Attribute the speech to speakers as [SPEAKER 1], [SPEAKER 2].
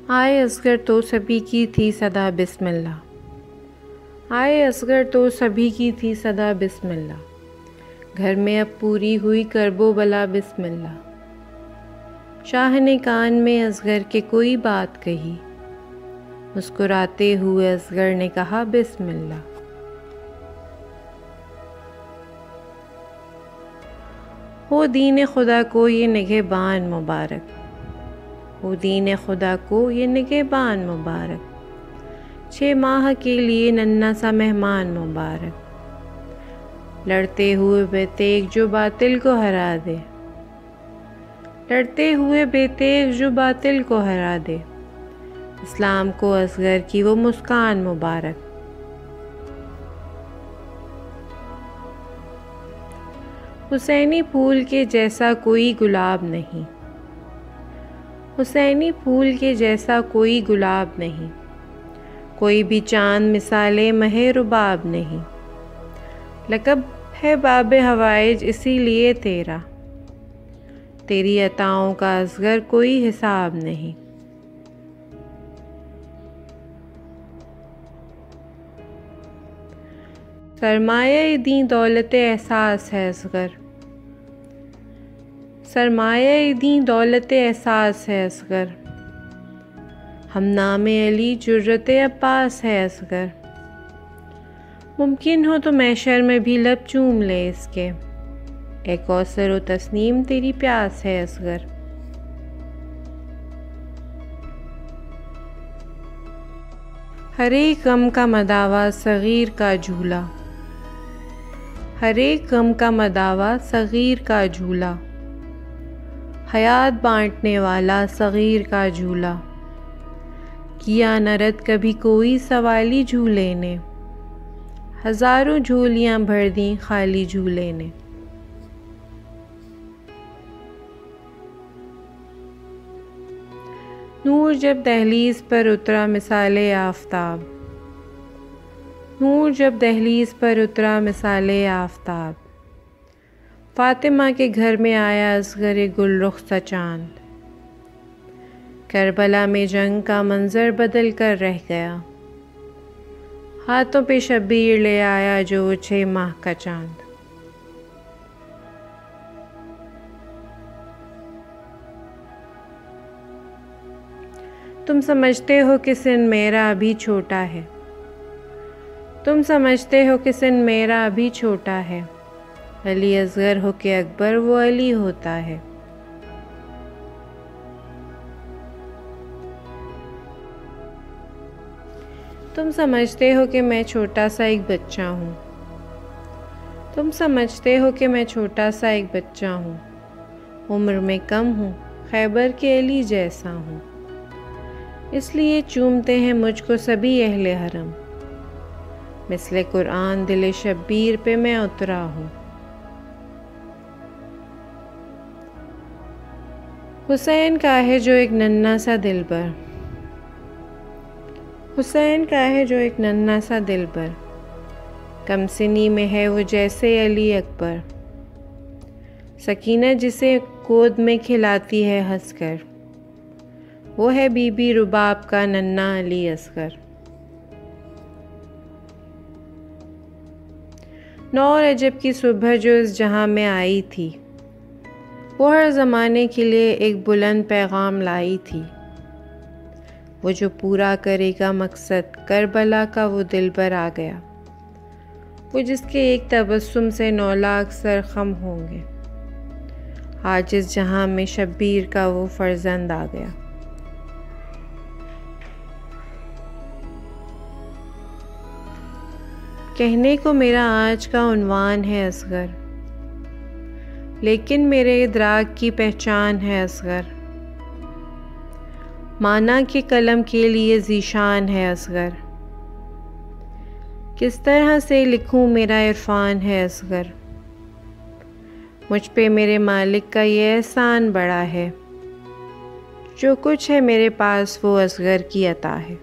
[SPEAKER 1] आए असगर तो सभी की थी सदा बिस्मिल्लाह। आए असगर तो सभी की थी सदा बिस्मिल्लाह। घर में अब पूरी हुई करबो बला बिस्मिल्लाह। शाह ने कान में असगर के कोई बात कही, मुस्कुराते हुए असगर ने कहा बिस्मिल्लाह। हो दीन खुदा को ये निगहबान मुबारक, हो दीन खुदा को ये निगहबान मुबारक। 6 माह के लिए नन्हा सा मेहमान मुबारक। लड़ते हुए बेतेग जो बातिल को हरा दे, लड़ते हुए बेतेग जो बातिल को हरा दे। इस्लाम को असगर की वो मुस्कान मुबारक। हुसैनी फूल के जैसा कोई गुलाब नहीं, हुसैनी फूल के जैसा कोई गुलाब नहीं। कोई भी चांद मिसाले महे रुबाब नहीं। लक़ब है बाब हवाइज इसीलिए तेरा, तेरी अताओं का असगर कोई हिसाब नहीं। सरमाया दी दौलत एहसास है असगर, सरमाया दी दौलत एहसास है असगर। हम नामे अली जुर्रत अब्बास है असगर। मुमकिन हो तो मैशर में भी लब चूम ले इसके, ए कौसर व तस्नीम तेरी प्यास है असगर। हर एक गम का मदावा सगीर का झूला, हर एक गम का मदावा सगीर का झूला। हयात बांटने वाला सगीर का झूला। किया न रद कभी कोई सवाली झूले ने, हज़ारों झोलियाँ भर दी खाली झूले ने। नूर जब दहलीज पर उतरा मिसाले आफ़ताब, नूर जब दहलीज पर उतरा मिसाले आफ़ताब। फ़ातिमा के घर में आया असगर गुलरुख सा चाँद। करबला में जंग का मंज़र बदल कर रह गया। हाथों पे शब्बीर ले आया जो 6 माह का चाँद। तुम समझते हो कि सिन मेरा अभी छोटा है, तुम समझते हो कि सिन मेरा अभी छोटा है। अली असगर हो के अकबर वो अली होता है। तुम समझते हो कि मैं छोटा सा एक बच्चा हूँ, तुम समझते हो कि मैं छोटा सा एक बच्चा हूँ। उम्र में कम हूँ, खैबर के अली जैसा हूँ। इसलिए चूमते हैं मुझको सभी अहले हरम, मिसले कुरान दिले शब्बीर पे मैं उतरा हूँ। हुसैन का है जो एक नन्हा सा दिलबर, हुसैन का है जो एक नन्हा सा दिलबर। कमसिनी में है वो जैसे अली अकबर। सकीना जिसे गोद में खिलाती है हंसकर, वो है बीबी रुबाब का नन्हा अली असगर। 9 रजब की सुबह जो इस जहां में आई थी, वो हर ज़माने के लिए एक बुलंद पैगाम लाई थी। वो जो पूरा करेगा मकसद करबला का वो दिलबर आ गया, वो जिसके एक तबस्सुम से 9 लाख सर खम होंगे। आज इस जहां में शब्बीर का वो फर्जंद आ गया। कहने को मेरा आज का उन्वान है असगर, लेकिन मेरे इदराक की पहचान है असगर। माना के कलम के लिए ज़ीशान है असगर। किस तरह से लिखूं मेरा इरफान है असगर। मुझ पे मेरे मालिक का ये एहसान बड़ा है, जो कुछ है मेरे पास वो असगर की अता है।